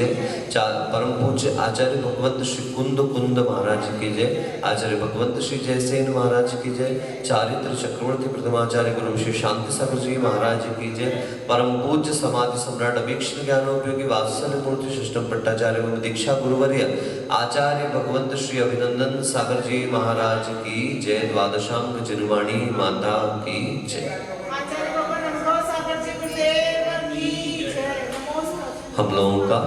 जय। परम पूज्य आचार्य भगवंत श्री कुंद महाराज की जय। आचार्य भगवंत श्री जयसेन महाराज की जय। चारित्र चक्रवर्ती प्रथमाचार्य गुरु श्री शांति सागर जी महाराज की जय। परम पूज्य समाधि सम्राट अभीक्षण ज्ञानोपयोगी वात्सल्य मूर्ति सिस्टम पट्टाचार्य एवं दीक्षा गुरुवर्य आचार्य भगवंत श्री अभिनंदन सागर जी महाराज की जय। द्वादशांक जिनवाणी माता की जय। हम लोगों का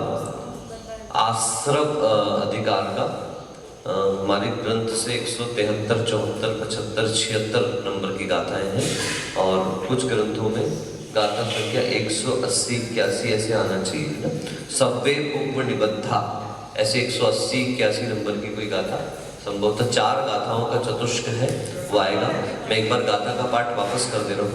आश्रव अधिकार का हमारे ग्रंथ से 173, 74, 75, 76 नंबर की गाथाएं हैं और कुछ ग्रंथों में गाथा संख्या 180, 81 ऐसे आना चाहिए ना। सव्वे पूर्व निबद्धा ऐसे 180, 81 नंबर की कोई गाथा संभवतः 4 गाथाओं का चतुष्क है, वो आएगा। मैं एक बार गाथा का पाठ वापस कर दे रहा हूँ।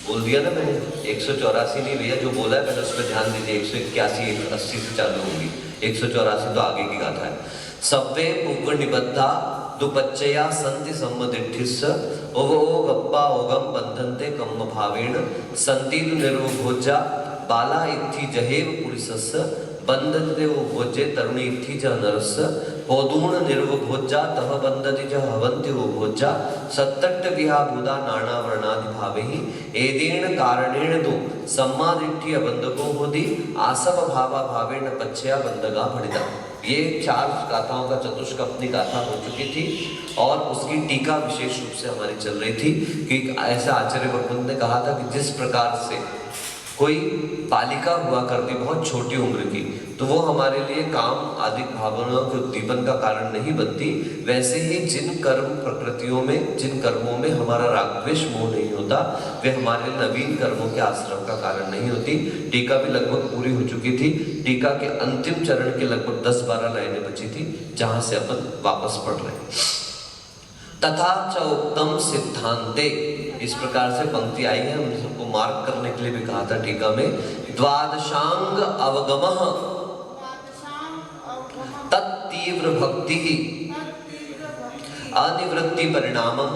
बोल दिया ना मैंने, 184 नहीं भैया, जो बोला है मैंने उस पर ध्यान दीजिए। 181, 180 से चालू होगी। 184 तो आगे की गाथा है। सव्वे पूर्व निबद्धा दुपच्चया संति सम्मदिठिस्स ओवो गप्पा ओगम बंधन्ते कम्म भावेण संतिदु निर्वभोज्या बाला इत्थि जहेव पुरुषस्य बंधते वो भोज्ये तरुणी इत्थि च नरस्य पौदूण निर्वभोज्या तह बंधति च हवन्ति वो भोज्या सत्तट्ट विहाभूता नाना वर्णादि भावेहि एदेन कारणेन दो सम्मादिठ्ठि अबंधको होति आसव भावा भावेन पच्चया बंधगा भणिता। ये 4 गाथाओं का चतुष्क अपनी गाथा हो चुकी थी और उसकी टीका विशेष रूप से हमारी चल रही थी कि ऐसा आचार्य भगवंत ने कहा था कि जिस प्रकार से कोई बालिका हुआ करती बहुत छोटी उम्र की, तो वो हमारे लिए काम आदि भावनाओं के उद्दीपन का कारण नहीं बनती, वैसे ही जिन कर्म प्रकृतियों में, जिन कर्मों में हमारा राग द्वेष मोह नहीं होता, वे हमारे नवीन कर्मों के आश्रम का कारण नहीं होती। टीका भी लगभग पूरी हो चुकी थी। टीका के अंतिम चरण के लगभग 10-12 लाइनें बची थी, जहां से अपन वापस पढ़ रहे हैं। तथा च उत्तम सिद्धांते, इस प्रकार से पंक्ति आई है, हमने सबको मार्क करने के लिए भी कहा था टीका में। द्वादशांग अवगमः तत्तीव्र भक्ति अनिवृत्ति परिणामः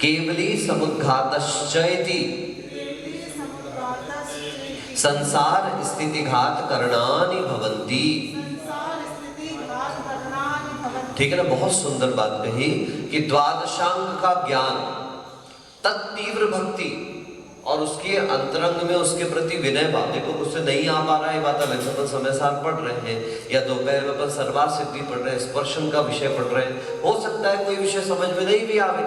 केवली समुद्घातश्चैति संसार स्थितिघात करणानि भवन्ति। ठीक है ना, बहुत सुंदर बात कही कि द्वादशांग का ज्ञान, तत्तीव्र भक्ति और उसके अंतरंग में उसके प्रति विनय भाव। देखो उससे नहीं आ पा रहा है बात अलग, अपन समय सार पढ़ रहे हैं या दोपहर में अपन सर्वार सिद्धि पढ़ रहे हैं, स्पर्शन का विषय पढ़ रहे हैं, हो सकता है कोई विषय समझ में नहीं भी आवे,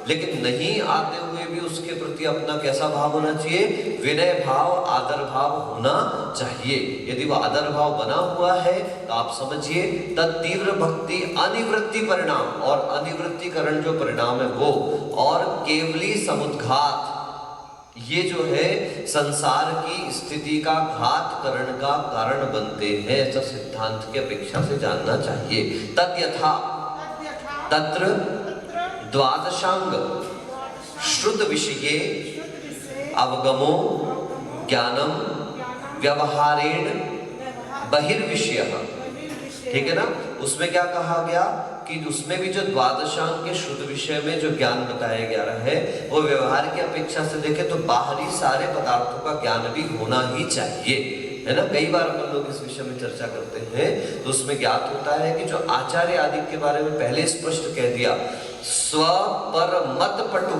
लेकिन नहीं आते हुए भी उसके प्रति अपना कैसा भाव होना चाहिए? विनय भाव, आदर भाव होना चाहिए। यदि वो आदर भाव बना हुआ है तो आप समझिए तत्तीव्र भक्ति अनिवृत्ति परिणाम, और अनिवृत्तिकरण जो परिणाम है वो, और केवली समुद्घात, ये जो है संसार की स्थिति का घात करण का कारण बनते हैं, ऐसा सिद्धांत की अपेक्षा से जानना चाहिए। तद्यथा तत्र द्वादशांग श्रुत विषये अवगमो ज्ञानम व्यवहारेण बहिर्विषयः। ठीक है ना, उसमें क्या कहा गया कि उसमें भी जो द्वादशांग के शुद्ध विषय में जो ज्ञान बताया गया है वो व्यवहार की अपेक्षा से देखें तो बाहरी सारे पदार्थों का ज्ञान भी होना ही चाहिए, है ना। कई बार अपन लोग इस विषय में चर्चा करते हैं तो उसमें ज्ञात होता है कि जो आचार्य आदि के बारे में पहले स्पष्ट कह दिया, स्व पर मत पटु,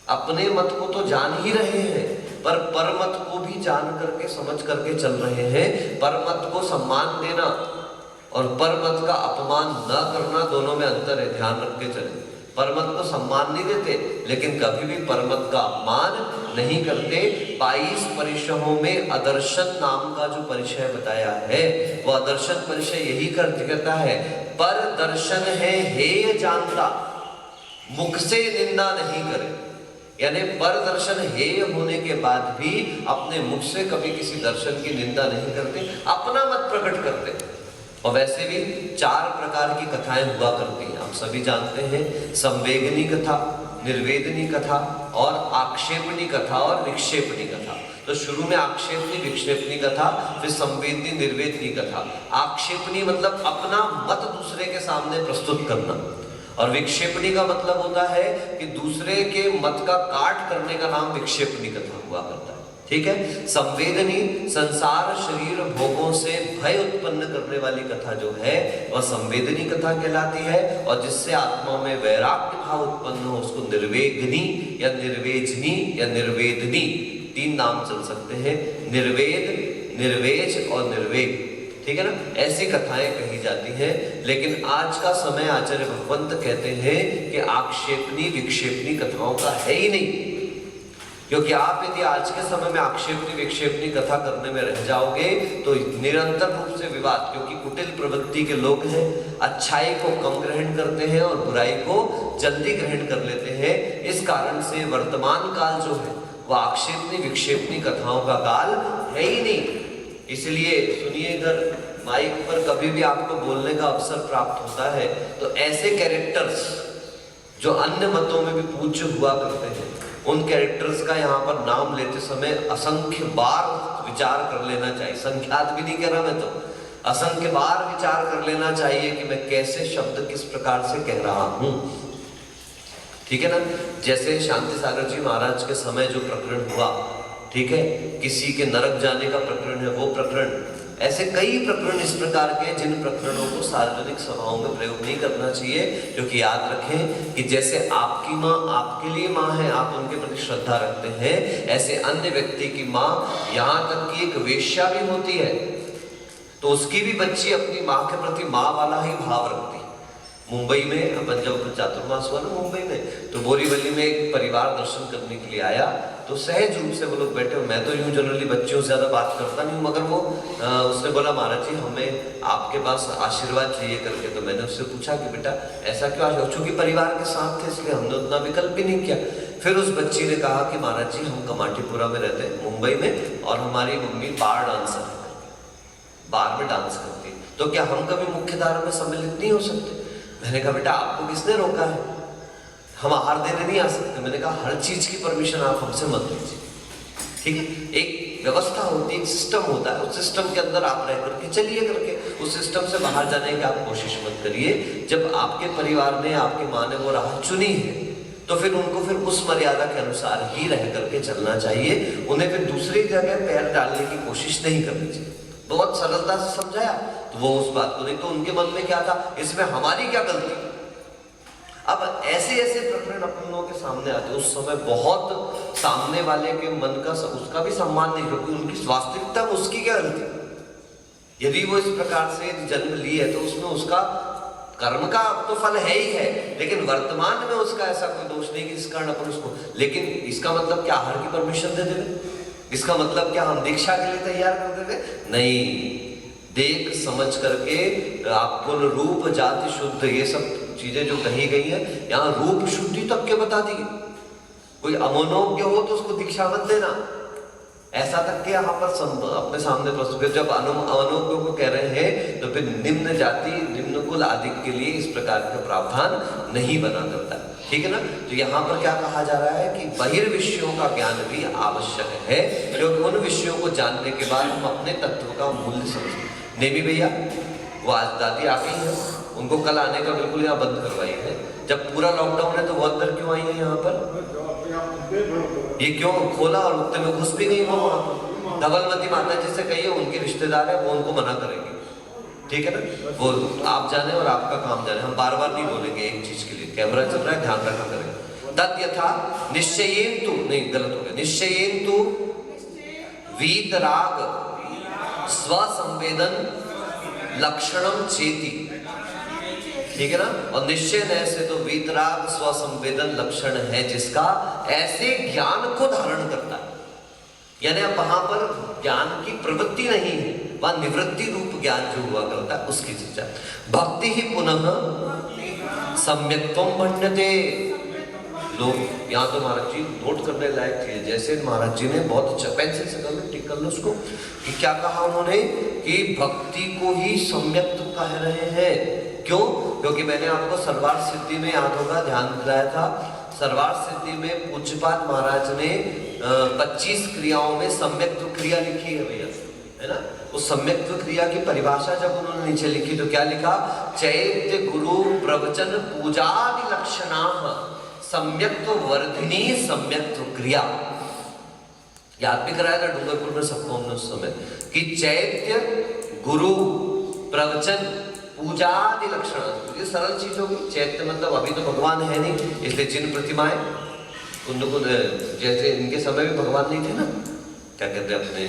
अपने मत को तो जान ही रहे हैं पर परमत को भी जान करके समझ करके चल रहे हैं। परमत को सम्मान देना और परमत का अपमान न करना, दोनों में अंतर है, ध्यान रख के चले। परमत को सम्मान नहीं देते लेकिन कभी भी परमत का अपमान नहीं करते। 22 परिचयों में अदर्शन नाम का जो परिचय बताया है वो अदर्शन परिचय यही कहता है, पर दर्शन है हेय जानता, मुख से निंदा नहीं करे। यानी पर दर्शन हेय होने के बाद भी अपने मुख से कभी किसी दर्शन की निंदा नहीं करते, अपना मत प्रकट करते। और वैसे भी 4 प्रकार की कथाएं हुआ करती हैं, आप सभी जानते हैं, संवेगनी कथा, निर्वेदनी कथा और आक्षेपणी कथा और विक्षेपणी कथा। तो शुरू में आक्षेपणी विक्षेपणी कथा, फिर संवेदनी निर्वेदनी कथा। आक्षेपणी मतलब अपना मत दूसरे के सामने प्रस्तुत करना, और विक्षेपणी का मतलब होता है कि दूसरे के मत का काट करने का नाम विक्षेपणी कथा हुआ करता है। ठीक है। संवेदनी संसार शरीर भोगों से भय उत्पन्न करने वाली कथा जो है वह संवेदनी कथा कहलाती है, और जिससे आत्मा में वैराग्य भाव उत्पन्न हो उसको निर्वेगनी या निर्वेजनी या निर्वेदनी, तीन नाम चल सकते हैं, निर्वेद, निर्वेज और निर्वेग, ठीक है ना। ऐसी कथाएं कही जाती हैं। लेकिन आज का समय आचार्य भगवंत कहते हैं कि आक्षेपनी विक्षेपनी कथाओं का है ही नहीं, क्योंकि आप यदि आज के समय में आक्षेपनी विक्षेपनी कथा करने में रह जाओगे तो निरंतर रूप से विवाद, क्योंकि कुटिल प्रवृत्ति के लोग हैं, अच्छाई को कम ग्रहण करते हैं और बुराई को जल्दी ग्रहण कर लेते हैं। इस कारण से वर्तमान काल जो है वह आक्षेपनी विक्षेपनी कथाओं का काल है ही नहीं। इसलिए सुनिए, इधर माइक पर कभी भी आपको बोलने का अवसर प्राप्त होता है तो ऐसे कैरेक्टर्स जो अन्य मतों में भी पूज्य हुआ करते हैं, उन कैरेक्टर्स का यहाँ पर नाम लेते समय असंख्य बार विचार कर लेना चाहिए। संख्यात भी नहीं कह रहा मैं, तो असंख्य बार विचार कर लेना चाहिए कि मैं कैसे शब्द किस प्रकार से कह रहा हूं, ठीक है ना। जैसे शांति सागर जी महाराज के समय जो प्रकरण हुआ, ठीक है, किसी के नरक जाने का प्रकरण है, वो प्रकरण, ऐसे कई प्रकरण इस प्रकार के जिन प्रकरणों को सार्वजनिक सभाओं में प्रयोग नहीं करना चाहिए। क्योंकि याद रखें कि जैसे आपकी माँ आपके लिए माँ है, आप उनके प्रति श्रद्धा रखते हैं, ऐसे अन्य व्यक्ति की माँ, यहाँ तक कि एक वेश्या भी होती है तो उसकी भी बच्ची अपनी माँ के प्रति माँ वाला ही भाव रखती है। मुंबई में अपन जब चातुर्मास हुआ ना मुंबई में, तो बोरीवली में एक परिवार दर्शन करने के लिए आया, तो सहज रूप से वो लोग बैठे। मैं तो यूं जनरली बच्चों से ज्यादा बात करता नहीं हूँ, मगर वो उसने बोला महाराज जी हमें आपके पास आशीर्वाद चाहिए करके। तो मैंने उससे पूछा कि बेटा ऐसा क्यों, चूंकि परिवार के साथ थे इसलिए हमने उतना विकल्प भी नहीं किया। फिर उस बच्ची ने कहा कि महाराज जी हम कमाटीपुरा में रहते हैं मुंबई में, और हमारी मम्मी बार डांसर है, बार में डांस करती है, तो क्या हम कभी मुख्य धारा में सम्मिलित नहीं हो सकते। मैंने कहा बेटा आपको किसने रोका है, हम आहार देने नहीं आ सकते। मैंने कहा हर चीज की परमिशन आप हमसे मत लीजिए, ठीक है। एक व्यवस्था होती है, एक सिस्टम होता है, उस सिस्टम के अंदर आप रह करके चलिए करके, उस सिस्टम से बाहर जाने की आप कोशिश मत करिए। जब आपके परिवार ने, आपकी माँ ने वो राह चुनी है तो फिर उनको फिर उस मर्यादा के अनुसार ही रह करके चलना चाहिए। उन्हें फिर दूसरी जगह पैर डालने की कोशिश नहीं करनी चाहिए। बहुत सरलता से समझाया तो वो उस बात को नहीं, तो उनके मन में क्या था, इसमें हमारी क्या गलती। अब ऐसे ऐसे प्रकरण अपन लोगों के सामने आते, उस समय बहुत सामने वाले के मन का उसका भी सम्मान नहीं, क्योंकि उनकी वास्तविकता में उसकी क्या गलती। यदि वो इस प्रकार से जन्म ली है तो उसमें उसका कर्म का तो फल है ही है, लेकिन वर्तमान में उसका ऐसा कोई दोष नहीं कि जिस कारण अपन उसको। लेकिन इसका मतलब क्या आहार की परमिशन दे देवे, इसका मतलब क्या हम दीक्षा के लिए तैयार कर देवे, नहीं। देख समझ करके आपको रूप जाति शुद्ध ये सब चीजें जो कही गई है, यहाँ रूप शुद्धि तक के बता दी। कोई अमनोज्ञ हो तो उसको दीक्षा मत देना, ऐसा तक के यहाँ पर अपने सामने प्रस्तुत। जब अमनोज्ञ को कह रहे हैं तो फिर निम्न जाति निम्न कुल आदि के लिए इस प्रकार का प्रावधान नहीं बना करता, ठीक है ना। तो यहाँ पर क्या कहा जा रहा है कि बहिर्विषयों का ज्ञान भी आवश्यक है, क्योंकि उन विषयों को जानने के बाद हम अपने तत्व का मूल्य समझते। नेमी भैया वो आज दादी आ गई है, उनको कल आने का बिल्कुल यहाँ बंद करवाई है। जब पूरा लॉकडाउन है तो वो अंदर क्यों आई है यहाँ पर, ये क्यों खोला और उत्ते में घुस भी गई वो वहाँ पर। धवलमती माता जिसे कहिए उनके रिश्तेदार है, वो उनको मना करेंगे, ठीक है ना। वो आप जाने और आपका काम जाने, हम बार बार नहीं बोलेंगे एक चीज के लिए। कैमरा चल रहा है, ध्यान रखा करेंगे। तद यथा निश्चयेन्तु, नहीं गलत हो गया, निश्चयेन्तु वीतराग स्वसंवेदन लक्षणम चेति, ठीक है ना। और निश्चय नय से तो वीतराग स्वसंवेदन लक्षण है जिसका ऐसे ज्ञान को धारण करता है, यानी अब वहां पर ज्ञान की प्रवृत्ति नहीं है, वह निवृत्ति रूप ज्ञान जो हुआ करता है उसकी चर्चा। भक्ति ही पुनः सम्यक्त्वं मन्यते। लोग यहाँ तो महाराज जी नोट करने लायक चीज, जैसे महाराज जी ने बहुत अच्छा पेंसिल से कर लो, टिक कर लो उसको, कि क्या कहा उन्होंने कि भक्ति को ही सम्यक्त्व कह रहे हैं। क्यों? क्योंकि मैंने आपको सर्वार्थ सिद्धि में याद होगा ध्यान दिलाया था, सर्वार्थ सिद्धि में पूज्यपाद महाराज ने 25 क्रियाओं में सम्यक्त्व क्रिया लिखी है भैया, है ना। उस सम्यक्त्व क्रिया की परिभाषा जब उन्होंने नीचे लिखी तो क्या लिखा, चैत्य गुरु प्रवचन पूजादि लक्षणा सम्यक्त्व वर्धिनी सम्यक्त्व क्रिया। याद भी कराया था डूंगरपुर में सबको हमने उस समय कि चैत्य, गुरु, प्रवचन, पूजा आदि लक्षण। ये सरल चीज होगी। चैत्य मतलब अभी तो भगवान है नहीं, इसलिए जिन प्रतिमाएं उनको, जैसे इनके समय भी भगवान नहीं थे ना, क्या कहते हैं अपने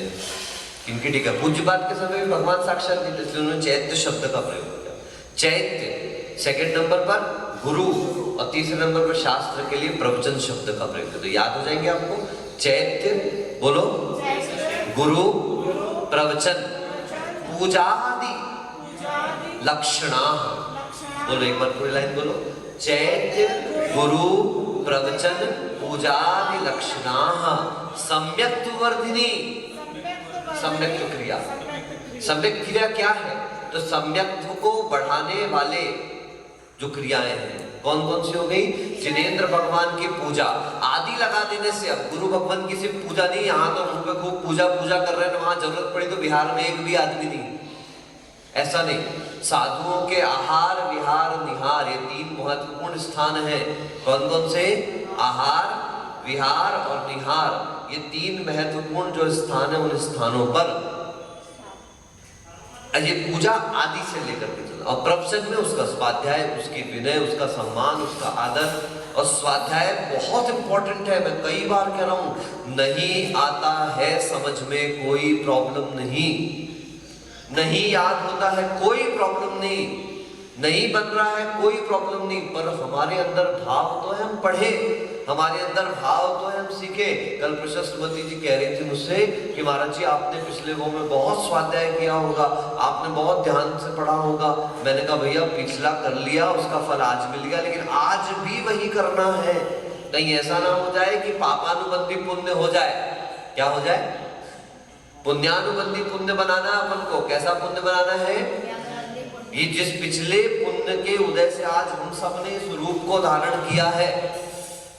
इनकी, ठीक है, पूज्यपाद के समय भी भगवान साक्षात नहीं थे, इसलिए उन्होंने चैत्य शब्द का प्रयोग किया। चैत्य, सेकंड नंबर पर गुरु, और तीसरे नंबर पर शास्त्र के लिए प्रवचन शब्द का प्रयोग किया। तो याद हो जाएंगे आपको, चैत्य, बोलो, गुरु, प्रवचन, पूजा आदि लक्षणा। बोलो एक बार पूरी लाइन बोलो, चैत्य, गुरु, प्रवचन, पूजा आदि लक्षणा सम्यक् वर्धिनी। सम्यक् क्रिया, सम्यक् क्रिया क्या है? तो सम्यक् को बढ़ाने वाले जो क्रियाएं हैं कौन कौन सी हो गई? जिनेंद्र भगवान की पूजा आदि लगा देने से। अब गुरु भगवान की सिर्फ पूजा नहीं, यहाँ तो मुझ पे खूब पूजा पूजा कर रहे हैं, वहां जरूरत पड़ी तो बिहार में एक भी आदमी नहीं, ऐसा नहीं। साधुओं के आहार, विहार, निहार, ये तीन महत्वपूर्ण स्थान है। कौन कौन से? आहार, विहार और निहार, ये तीन महत्वपूर्ण जो स्थान है, उन स्थानों पर ये पूजा आदि से लेकर के चलना। और प्रवचन में उसका स्वाध्याय, उसकी विनय, उसका सम्मान, उसका आदर। और स्वाध्याय बहुत इंपॉर्टेंट है। मैं कई बार कह रहा हूं, नहीं आता है समझ में कोई प्रॉब्लम नहीं, नहीं याद होता है कोई प्रॉब्लम नहीं, नहीं बन रहा है कोई प्रॉब्लम नहीं, पर हमारे अंदर भाव तो है, हम पढ़े, हमारे अंदर भाव तो है, हम सीखे। कल प्रशस्तमती जी कह रही थी मुझसे कि महाराज जी आपने पिछले वो में बहुत स्वाध्याय किया होगा, आपने बहुत ध्यान से पढ़ा होगा। मैंने कहा भैया पिछला कर लिया, उसका फल आज मिल गया, लेकिन आज भी वही करना है। कहीं ऐसा ना हो जाए कि पापानुबंधी पुण्य हो जाए। क्या हो जाए? पुण्यानुबंधी पुण्य बनाना है अपन को। कैसा पुण्य बनाना है? ये जिस पिछले पुण्य के उदय से आज हम सब ने इस रूप को धारण किया है,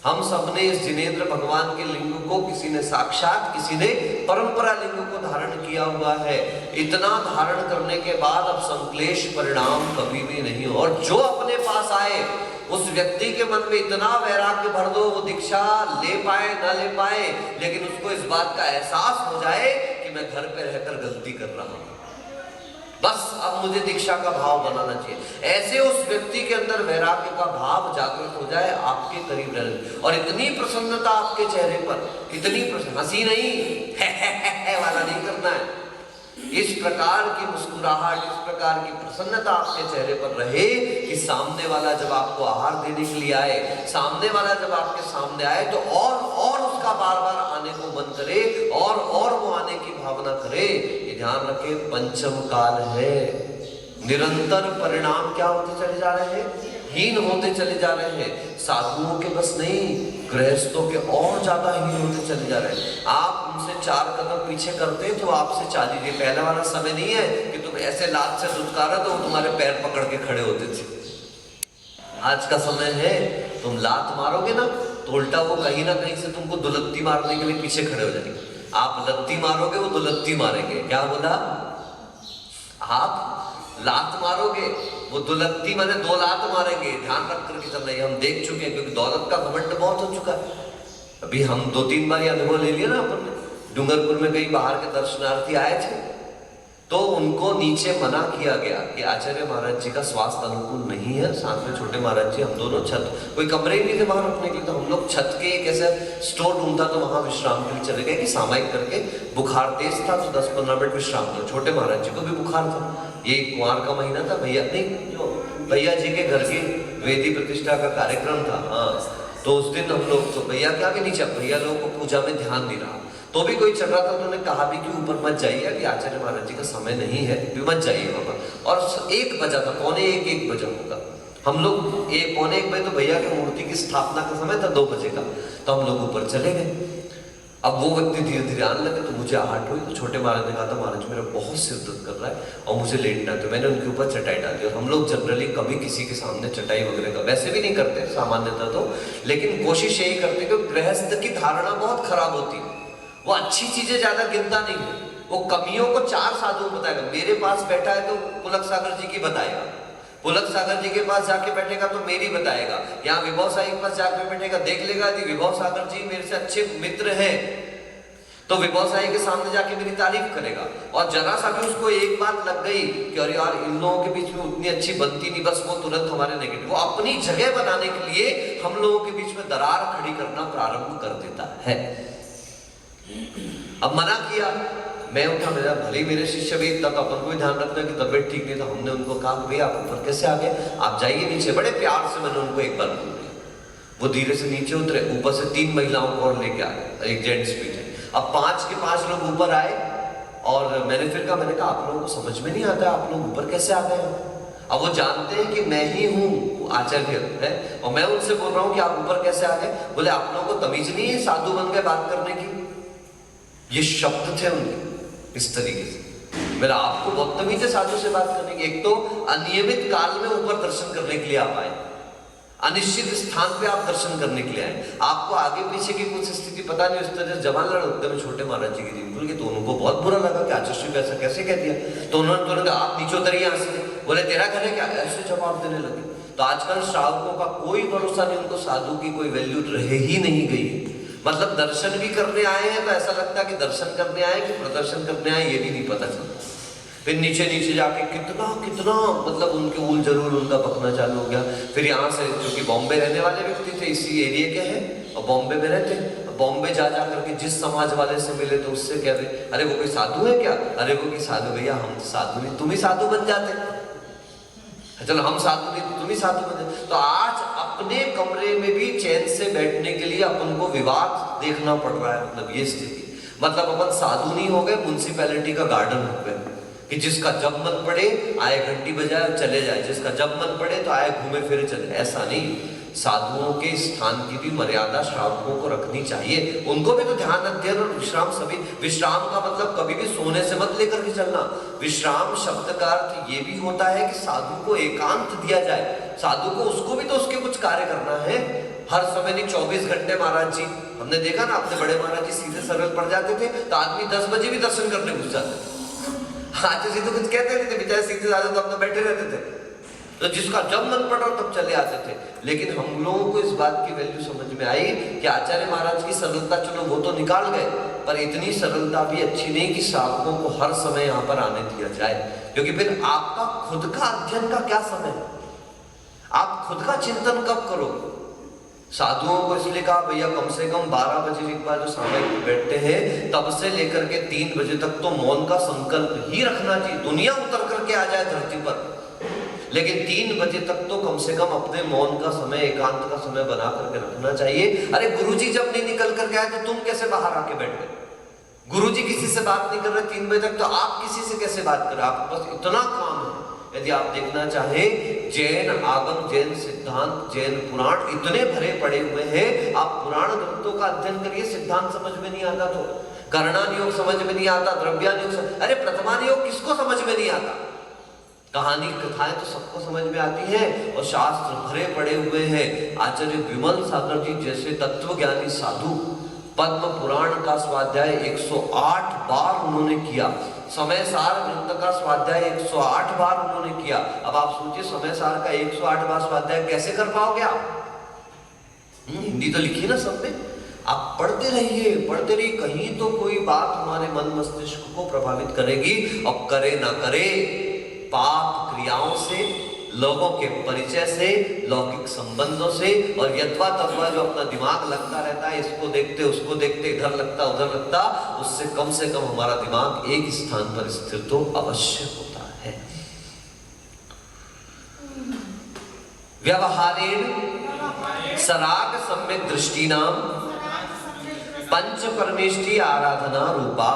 हम सब ने इस जिनेंद्र भगवान के लिंग को, किसी ने साक्षात, किसी ने परंपरा लिंग को धारण किया हुआ है। इतना धारण करने के बाद अब संक्लेश परिणाम कभी भी नहीं हो। और जो अपने पास आए उस व्यक्ति के मन में इतना वैराग्य भर दो, वो दीक्षा ले पाए ना ले पाए, लेकिन उसको इस बात का एहसास हो जाए कि मैं घर पे रहकर गलती कर रहा हूं, बस अब मुझे दीक्षा का भाव बनाना चाहिए। ऐसे उस व्यक्ति के अंदर वैराग्य का भाव जागृत हो जाए, आपके करीब रहने, और इतनी प्रसन्नता आपके चेहरे पर, इतनी प्रसन्न, हंसी नहीं है वाला नहीं करना है, इस प्रकार की मुस्कुराहट, इस प्रकार की प्रसन्नता आपके चेहरे पर रहे कि सामने वाला जब आपको आहार देने के लिए आए, सामने वाला जब आपके सामने आए तो और उसका बार बार आने को मन करे, और वो आने की भावना करे। ये ध्यान रखे, पंचम काल है, निरंतर परिणाम क्या होते चले जा रहे हैं? हीन होते चले जा रहे हैं। साधुओं के बस नहीं, गृहस्थों के और ज्यादा हीन होते चले जा रहे हैं। आप उनसे 4 कदम पीछे करते तो आपसे 40। ये पहला वाला समय नहीं है कि तुम ऐसे लात से दुत्कारा तो वो तुम्हारे पैर पकड़ के खड़े होते थे। आज का समय है, तुम लात मारोगे ना तो उल्टा वो कहीं ना कहीं से तुमको दुलत्ती मारने के लिए पीछे खड़े हो जाएंगे। आप लत्ती मारोगे, वो दुलत्ती मारेंगे। क्या बोला? आप लात मारोगे, वो दुलत्ती माने 2 लात मारेंगे। ध्यान रख करके चल रही, हम देख चुके हैं, क्योंकि दौलत का घमंड बहुत हो चुका है। अभी हम 2-3 बार ये अनुभव ले लिया ना अपन ने। डूंगरपुर में कई बाहर के दर्शनार्थी आए थे तो उनको नीचे मना किया गया कि आचार्य महाराज जी का स्वास्थ्य अनुकूल नहीं है, साथ में छोटे महाराज जी, हम दोनों छत, कोई कमरे ही नहीं थे बाहर रखने के लिए, तो हम लोग छत के एक ऐसे स्टोर ढूंढा तो वहां विश्राम के लिए चले गए कि सामायिक करके। बुखार तेज था तो 10-15 मिनट विश्राम किया। छोटे महाराज जी को भी बुखार था, ये कुंवार का महीना था, भैया नहीं, जो भैया जी के घर की वेदी प्रतिष्ठा का कार्यक्रम था, हाँ, तो उस दिन हम लोग तो भैया के आगे नीचे, भैया लोगों को पूजा में ध्यान नहीं रहा, तो भी कोई चल रहा था, उन्होंने कहा भी कि ऊपर मत जाइए, अभी आचार्य महाराज जी का समय नहीं है, भी मत जाइए बाबा। और 1 बजा था, 1:45 बजा होगा। हम लोग 1:45 बजे तो भैया की मूर्ति की स्थापना का समय था 2 बजे का, तो हम लोग ऊपर चले गए। अब वो व्यक्ति धीरे धीरे आने लगे तो मुझे आहट हुई, तो छोटे महाराज ने कहा था महाराज मेरा बहुत सिर दर्द कर रहा है और मुझे लेटना है, तो मैंने उनके ऊपर चटाई डाली। और हम लोग जनरली कभी किसी के सामने चटाई वगैरह का वैसे भी नहीं करते सामान्यतः तो, लेकिन कोशिश यही करते कि गृहस्थ की धारणा बहुत खराब होती है, वो अच्छी चीजें ज्यादा गिनता नहीं है, वो कमियों को 4 साधु बताएगा। मेरे पास बैठा है तो पुलक सागर जी की बताएगा, पुलक सागर जी के पास जाके बैठेगा तो मेरी बताएगा, यहाँ विभव साई के पास जाके बैठेगा, देख लेगा कि विभव सागर जी मेरे से अच्छे मित्र हैं। तो व्यवसायी के सामने जाके मेरी तारीफ करेगा, और जरा सा भी उसको एक बात लग गई कि अरे यार इन लोगों के बीच में उतनी अच्छी बनती नहीं, बस वो तुरंत हमारे नेगेटिव, वो अपनी जगह बनाने के लिए हम लोगों के बीच में दरार खड़ी करना प्रारंभ कर देता है। अब मना किया, मैं उठा, मेरा भले मेरे शिष्य भी इतना, तो अपन को भी ध्यान रखना कि तबियत ठीक नहीं, तो हमने उनको कहा भैया आप ऊपर कैसे आ गए, आप जाइए नीचे। बड़े प्यार से मैंने उनको एक बार बोल दिया, वो धीरे से नीचे उतरे, ऊपर से 3 महिलाओं को और लेके आए, एक जेंट्स भी थे। अब 5 के 5 लोग ऊपर आए, और मैंने फिर कहा, मैंने कहा आप लोगों को समझ में नहीं आता आप लोग ऊपर कैसे आ गए। अब वो जानते हैं कि मैं ही हूँ आचार्य है, और मैं उनसे बोल रहा हूँ कि आप ऊपर कैसे आ गए। बोले आप लोगों को तमीज नहीं है साधु बन के बात करने की। ये शब्द थे उनके इस तरीके से। मेरा आपको बहुत तमीज है साधु से बात करने की। एक तो अनियमित काल में ऊपर दर्शन करने के लिए आप आए, अनिश्चित स्थान पे आप दर्शन करने के लिए आए, आपको आगे पीछे की कुछ स्थिति पता नहीं। उस तरह जवाहरलाल उद्यम में छोटे महाराज जी की दिन खुल गई, तो उनको बहुत बुरा लगा कि आचार्य को ऐसा कैसे कह दिया। तो उन्होंने तुरंत आप नीचे उतरिए यहाँ से, बोले तेरा घर है क्या, ऐसे जवाब देने लगे। तो आजकल श्रावकों का कोई भरोसा नहीं, उनको साधु की कोई वैल्यू रह ही नहीं गई। मतलब दर्शन भी करने आए हैं तो ऐसा लगता है कि दर्शन करने आए कि प्रदर्शन करने आए, ये भी नहीं पता चलता। फिर नीचे नीचे जाके कितना कितना मतलब उनके ऊल जरूर उनका पकना चालू हो गया। फिर यहाँ से, जो कि बॉम्बे रहने वाले व्यक्ति थे, इसी एरिया के हैं और बॉम्बे में रहते, बॉम्बे जा करके जिस समाज वाले से मिले तो उससे कह रहे, अरे वो कोई साधु है क्या, अरे वो कोई साधु, भैया हम साधु नहीं, तुम ही साधु बन जाते, चलो हम साधु नहीं तुम ही साधु बन जाते। तो आज अपने कमरे में भी चैन से बैठने के लिए अपन को विवाद देखना पड़ रहा है। मतलब ये स्थिति, मतलब अपन साधु नहीं हो गए, म्युनिसिपैलिटी का गार्डन हो गए कि जिसका जब मन पड़े आए घंटी बजाए और चले जाए, जिसका जब मन पड़े तो आए घूमे फिरे चले। ऐसा नहीं, साधुओं के स्थान की भी मर्यादा श्रावकों को रखनी चाहिए। उनको भी तो ध्यान, अध्ययन और विश्राम, सभी विश्राम का मतलब कभी भी सोने से मत लेकर के चलना। विश्राम शब्द का अर्थ ये भी होता है कि साधु को एकांत दिया जाए, साधु को उसको भी तो उसके कुछ कार्य करना है। हर समय नहीं 24 घंटे। महाराज जी हमने देखा ना, अपने बड़े महाराज जी सीधे सरल पड़ जाते थे तो आदमी 10 बजे भी दर्शन करने घुस जाते थे। आज तो सीधे कुछ कहते नहीं थे, बेचारे सीधे आते तो अपना बैठे रहते थे, तो जिसका जब मन पड़ा तब चले आते थे। लेकिन हम लोगों को इस बात की वैल्यू समझ में आई कि आचार्य महाराज की सरलता, चलो वो तो निकाल गए, पर इतनी सरलता भी अच्छी नहीं कि श्रावकों को हर समय यहाँ पर आने दिया जाए। क्योंकि फिर आपका खुद का अध्ययन का क्या समय है, आप खुद का चिंतन कब करोगे। साधुओं को इसलिए कहा भैया कम से कम 12 बजे एक बार जो सामयिक बैठते हैं तब से लेकर के 3 बजे तक तो मौन का संकल्प ही रखना चाहिए। दुनिया उतर करके आ जाए धरती पर, लेकिन 3 बजे तक तो कम से कम अपने मौन का समय, एकांत का समय बना करके रखना चाहिए। अरे गुरुजी जब नहीं निकल करके आए तो तुम कैसे बाहर आके बैठ गए। गुरुजी किसी से बात नहीं कर रहे 3 बजे तक, तो आप किसी से कैसे बात करें। आपके पास इतना काम है। यदि आप देखना चाहें, जैन आगम, जैन सिद्धांत, जैन पुराण इतने भरे पड़े हुए हैं। आप पुराण ग्रंथों का अध्ययन करिए, सिद्धांत समझ में नहीं आता तो कर्णान योग समझ में नहीं आता, द्रव्यान योग, अरे प्रथमान योग किसको समझ में नहीं आता। कहानी कथाएं तो सबको समझ में आती है और शास्त्र भरे पड़े हुए हैं। आचार्य विमल सागर जी जैसे तत्वज्ञानी साधु पद्म पुराण का स्वाध्याय 108 बार उन्होंने किया। समय सार ग्रंथ का स्वाध्याय 108 बार उन्होंने किया। अब आप सोचिए, समय सार का 108 बार स्वाध्याय कैसे कर पाओगे आप। हिंदी तो लिखी ना सब में, आप पढ़ते रहिए, पढ़ते रहिए, कहीं तो कोई बात हमारे मन मस्तिष्क को प्रभावित करेगी। और करे ना करे, पाप क्रियाओं से, लोगों के परिचय से, लौकिक संबंधों से, और यथवा तथवा जो अपना दिमाग लगता रहता है, इसको देखते उसको देखते, इधर लगता उधर लगता, उससे कम से कम हमारा दिमाग एक स्थान पर स्थिर तो अवश्य होता है। व्यवहारेण सराग सम्यक दृष्टिनाम पंच परमेष्टि आराधना रूपा।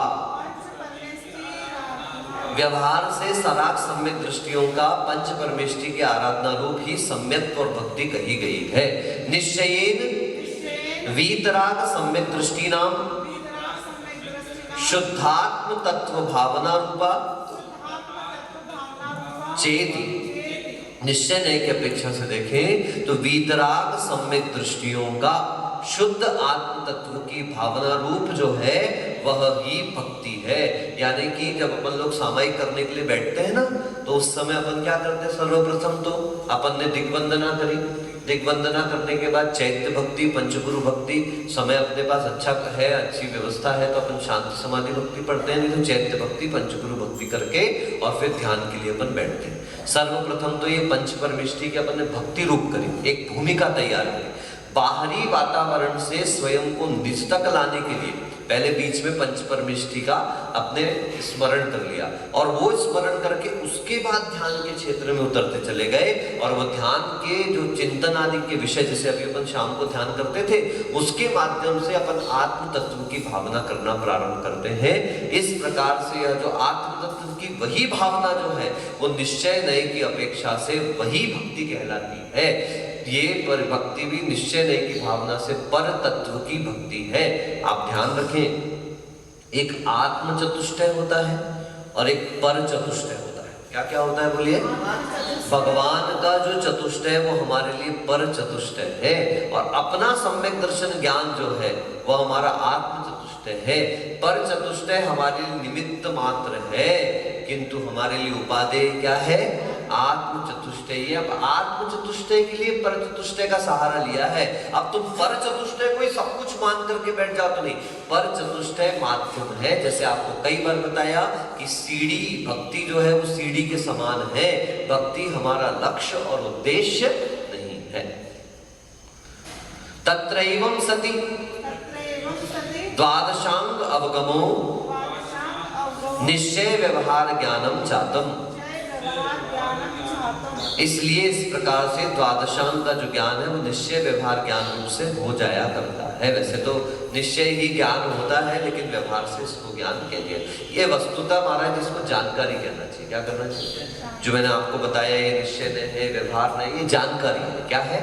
व्यवहार से सराग सम्यक दृष्टियों का पंच परमेष्टि की आराधना रूप ही सम्यक और भक्ति कही गई है। निश्चयेन वीतराग सम्यक दृष्टि नाम शुद्धात्म तत्व भावना रूपा चेति। निश्चय नहीं की अपेक्षा से देखें तो वीतराग सम्यक दृष्टियों का शुद्ध आत्म तत्व की भावना रूप जो है वह ही भक्ति है। यानी कि जब अपन लोग सामायिक करने के लिए बैठते हैं ना, तो उस समय अपन क्या करते हैं, सर्वप्रथम तो अपन ने दिग्वंदना करी, दिग्वंदना करने के बाद चैत्य भक्ति, पंचगुरु भक्ति, समय अपने पास अच्छा है, अच्छी व्यवस्था है तो अपन शांति समाधि भक्ति पढ़ते हैं, नहीं तो चैत्य भक्ति, पंचगुरु भक्ति करके और फिर ध्यान के लिए अपन बैठते हैं। सर्वप्रथम तो ये पंच परमेष्ठी की अपन ने भक्ति रूप करी, एक भूमिका तैयार करी। बाहरी वातावरण से स्वयं को निज तक लाने के लिए पहले बीच में पंच परमेष्ठी का अपने स्मरण कर लिया और वो स्मरण करके उसके बाद ध्यान के क्षेत्र में उतरते चले गए और वो ध्यान के जो चिंतन आदि के विषय, जैसे अभी अपन शाम को ध्यान करते थे, उसके माध्यम से अपन आत्म तत्व की भावना करना प्रारंभ करते हैं। इस प्रकार से यह जो आत्म तत्व की वही भावना जो है वो निश्चय नए की अपेक्षा से वही भक्ति कहलाती है। ये पर भक्ति भी निश्चय नए की भावना से पर तत्व की भक्ति है। आप ध्यान रखें, एक आत्म चतुष्टय होता है और एक पर चतुष्टय होता है। क्या क्या होता है बोलिए? भगवान का जो चतुष्टय वो हमारे लिए पर चतुष्टय है और अपना सम्यक दर्शन ज्ञान जो है वह हमारा आत्म चतुष्टय है। पर चतुष्टय हमारे लिए निमित्त मात्र है, किंतु हमारे लिए उपादेय क्या है? आत्म चतुष्टय। अब आत्म चतुष्टय के लिए पर चतुष्टय का सहारा लिया है। अब तुम पर चतुष्टय कोई सब कुछ मान करके बैठ जाओ तो नहीं, पर चतुष्टय माध्यम है। जैसे आपको कई बार बताया कि सीढ़ी, भक्ति जो है वो सीढ़ी के समान है। भक्ति हमारा लक्ष्य और उद्देश्य नहीं है। तत्रैवं सति द्वादशांग अवगमो निश्चय व्यवहार ज्ञानम चातम। इसलिए इस प्रकार से द्वादशांग का जो ज्ञान है वो निश्चय व्यवहार ज्ञान रूप से हो जाया करता है। वैसे तो निश्चय ही ज्ञान होता है, लेकिन व्यवहार से इसको ज्ञान कह दिया। ये वस्तुतः महाराज इसको जानकारी कहना चाहिए। क्या करना चाहिए? जो मैंने आपको बताया ये निश्चय नहीं है, व्यवहार नहीं, ये जानकारी है। क्या है?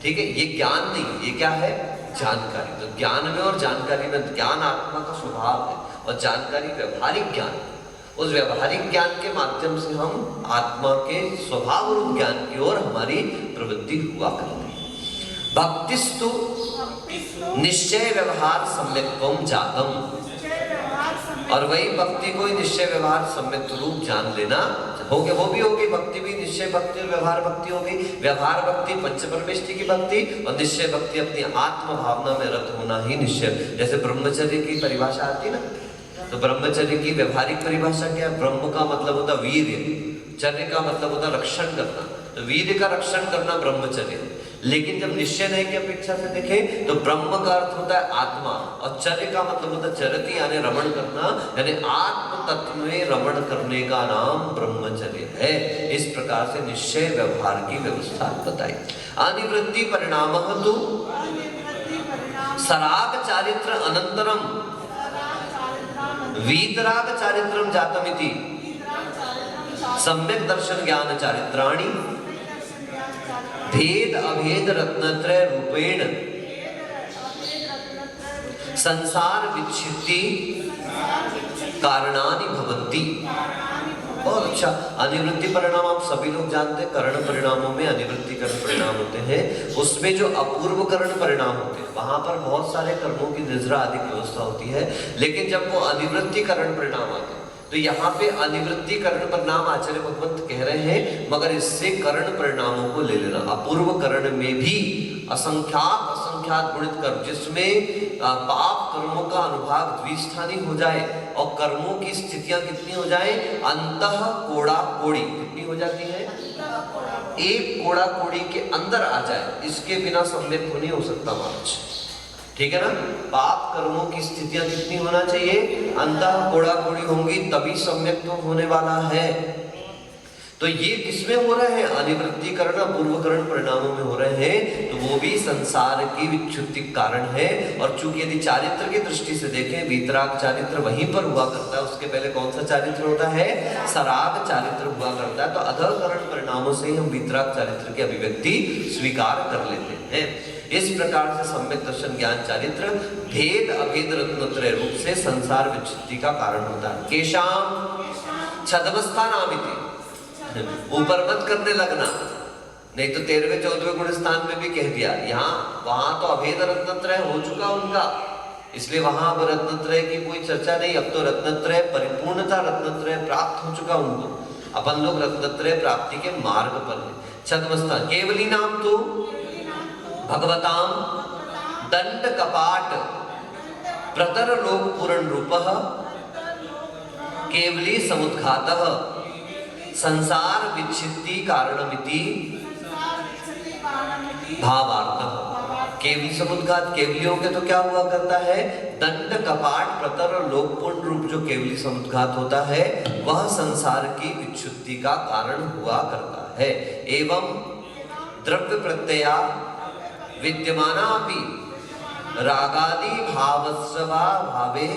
ठीक है, ये ज्ञान नहीं, ये क्या है? जानकारी। तो ज्ञान में और जानकारी में, ज्ञान आत्मा का स्वभाव है और जानकारी व्यवहारिक ज्ञान। उस व्यवहारिक ज्ञान के माध्यम से हम आत्मा के स्वभाव रूप ज्ञान की ओर हमारी प्रवृत्ति हुआ करती है। भक्तिस्तु निश्चय व्यवहार सम्यक्त्वं जातम। और वही भक्ति को निश्चय व्यवहार सम्यक रूप जान लेना हो गया। वो भी होगी, भक्ति भी निश्चय भक्ति और व्यवहार भक्ति होगी। व्यवहार भक्ति पंच परमेष्ठी की भक्ति और निश्चय भक्ति अपनी आत्म भावना में रत होना ही निश्चय। जैसे ब्रह्मचर्य की परिभाषा आती ना, तो ब्रह्मचर्य की व्यवहारिक परिभाषा क्या है? ब्रह्म का मतलब होता वीर्य, चर्य का मतलब होता रक्षण करना। तो वीर्य का रक्षण करना ब्रह्मचर्य। लेकिन जब निश्चय नहीं की अपेक्षा से देखें तो ब्रह्म का अर्थ होता है आत्मा और चर्य का मतलब होता है चरति, यानी रमण करना, यानी आत्म तत्व में रमण करने का नाम ब्रह्मचर्य है। इस प्रकार से निश्चय व्यवहार की व्यवस्था बताई। अनिवृत्ति परिणाम तो सराग चारित्र अनंतरम वीतराग चारित्रम जातमिति सम्यक दर्शन ज्ञान चारित्राणि भेद अभेद रत्नत्रय रूपेण संसार विच्छित्ति कारणानि भवन्ति। बहुत अच्छा। अनिवृत्ति परिणाम आप सभी लोग जानते हैं, करण परिणामों में अनिवृत्ति करण परिणाम होते हैं। उसमें जो अपूर्व करण परिणाम होते हैं वहां पर बहुत सारे कर्मों की निजरा आदि व्यवस्था होती है। लेकिन जब वो अनिवृत्ति करण परिणाम आते हैं तो यहाँ पे अनिवृत्ति करण परिणाम आचार्य भगवंत कह रहे हैं, मगर इससे करण परिणामों को ले लेना। अपूर्व करण में भी असंख्यात गुणित कर्म, जिसमें पाप कर्मों का अनुभाग द्विस्थानी हो जाए और कर्मों की स्थितियां कितनी हो जाए? अंतः कोड़ा कोड़ी कितनी हो जाती है? एक कोड़ा कोड़ी के अंदर आ जाए, इसके बिना सम्यक नहीं हो सकता महाराज। ठीक है ना? पाप कर्मों की स्थितियां कितनी होना चाहिए? अंतः कोड़ा कोड़ी होंगी तभी सम्यक तो होने वाला है। तो ये किसमें हो रहे हैं? अनिवृत्तिकरण अपूर्वकरण परिणामों में हो रहे हैं। तो वो भी संसार की विच्छुत्ति कारण है। और चूंकि यदि चारित्र की दृष्टि से देखें, वीतराग चारित्र वहीं पर हुआ करता है, उसके पहले कौन सा चारित्र होता है? सराग चारित्र हुआ करता है। तो अधःकरण परिणामों से ही हम वीतराग चारित्र की अभिव्यक्ति स्वीकार कर लेते हैं। इस प्रकार से सम्यक दर्शन ज्ञान चारित्र भेद अभेद रत्नत्रय रूप से संसार विच्छित्ति का कारण होता है। केशाम छदवस्था नामिति, ऊपर मत करने लगना, नहीं तो 13वें 14वें गुण स्थान में भी कह दिया। यहाँ वहां तो अभेद रत्नत्रय हो चुका उनका, इसलिए वहां अब रत्नत्रय की कोई चर्चा नहीं। अब तो रत्नत्रय परिपूर्णता, रत्नत्रय प्राप्त हो चुका उनको। अपन लोग रत्नत्रय प्राप्ति के मार्ग पर हैं। छद्मस्ता केवली नाम तो भगवताम दंड कपाट प्रतर लोक पूर्ण रूपः केवली समुद्घातः संसार विच्छित्ति कारणमिति भावार्थः। केवली समुद्घात, केवलियों के तो क्या हुआ करता है, दंड कपाट प्रतर और लोकपूर्ण रूप जो केवली समुद्घात होता है वह संसार की विच्छुत्ति का कारण हुआ करता है। एवं द्रव्य प्रत्यया विद्यमानापि रागादि भावस्वभा भावे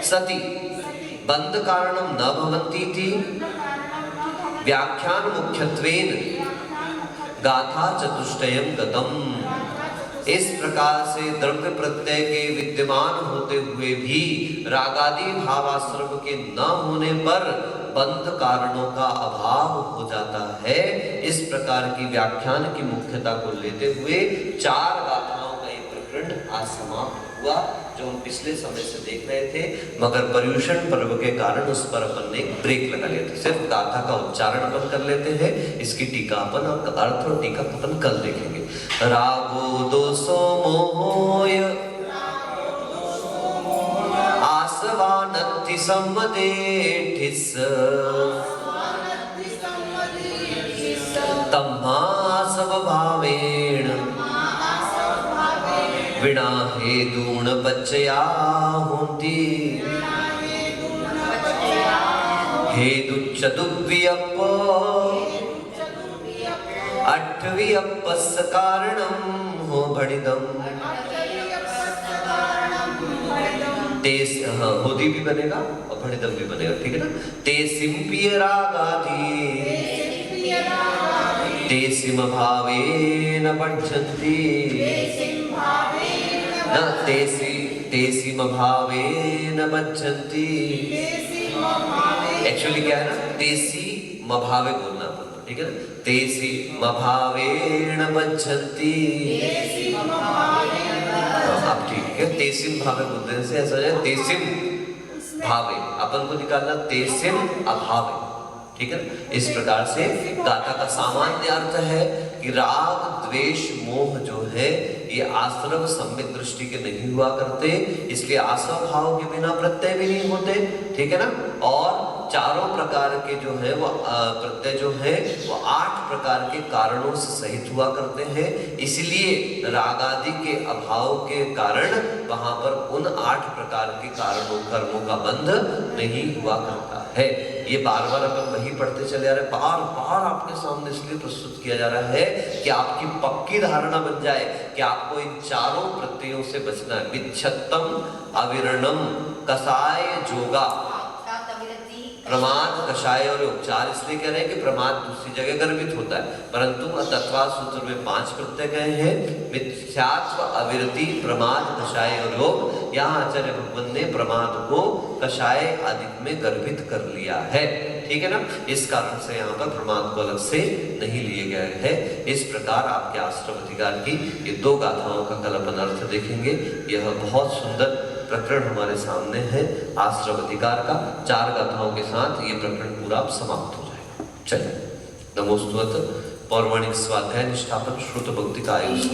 सति बंध कारणम न भवन्ति थी व्याख्यान मुख्यत्वेन गाथा चतुष्टयम गतम। इस प्रकार से द्रव्य प्रत्यय के विद्यमान होते हुए भी रागादि भावाश्रम के न होने पर बंध कारणों का अभाव हो जाता है। इस प्रकार की व्याख्यान की मुख्यता को लेते हुए 4 गाथाओं का एक प्रकरण आज समाप्त हुआ, जो हम पिछले समय से देख रहे थे, मगर पर्युषण पर्व के कारण उस पर अपन ने एक ब्रेक लगा लिया था। सिर्फ गाथा का उच्चारण अपन कर लेते हैं, इसकी टीका अपन और अर्थ और टीका अपन कल देखेंगे। रागो दोषो मोहोय आसवानत्ति सम्मदेठिस तम्मासव भावेण विना हेतूण पच्चया होन्ति हेतुच्चतुव्यप अट्ठवियप्पस्य कारणं हो भणितम्। होदी भी बनेगा और भणितम भी बनेगा, ठीक है ना। तेसिम्पिय रागादि तेसिम भावेन पठ्यन्ति न तेसिम भावेन बच्चन्ति। एक्चुअली क्या है ना, तेसी मभावे बोलना, ठीक है ना। तेसी मभावेन बच्चन्ति, आप ठीक है। तेसिम भावे बोलने से ऐसा हो जाए तेसिम भावे, अपन को निकालना तेसिम अभावे, ठीक है। इस प्रकार से गाथा का सामान्य अर्थ है कि राग द्वेष मोह जो है ये आश्रव सम्मित दृष्टि के नहीं हुआ करते, इसलिए आश्रव भाव के बिना प्रत्यय भी नहीं होते, ठीक है ना। और चारों प्रकार के जो है वो प्रत्यय जो है वो 8 प्रकार के कारणों से सहित हुआ करते हैं। इसलिए राग आदि के अभाव के कारण वहां पर उन 8 प्रकार के कारणों कर्मों का बंध नहीं हुआ करता है। ये बार बार अपन वही पढ़ते चले जा रहे, बार बार आपके सामने इसलिए प्रस्तुत किया जा रहा है कि आपकी पक्की धारणा बन जाए कि आपको इन चारों प्रत्ययों से बचना है। विच्छत्तम अविरणम कसाय जोगा, प्रमाद कषाय और उपचार इसलिए कह रहे हैं कि प्रमाद दूसरी जगह गर्भित होता है, परंतु तत्वा सूत्र में 5 प्रत्यय गए हैं, मिथ्यात्व अविरति प्रमाद कषाय और योग। यहाँ आचार्य भगवान ने प्रमाद को कषाय आदि में गर्भित कर लिया है, ठीक है ना। इस कारण से यहाँ पर प्रमाद को अलग से नहीं लिए गए हैं। इस प्रकार आपके आश्रम अधिकार की ये 2 गाथाओं का कल अपन अर्थ देखेंगे। यह बहुत सुंदर प्रकरण हमारे सामने है आश्रम अधिकार का। 4 गाथाओं के साथ ये प्रकरण पूरा समाप्त हो जाएगा। चलिए, नमोस्तुत पौराणिक स्वाध्याय निष्ठापन श्रुत भक्ति का आयुष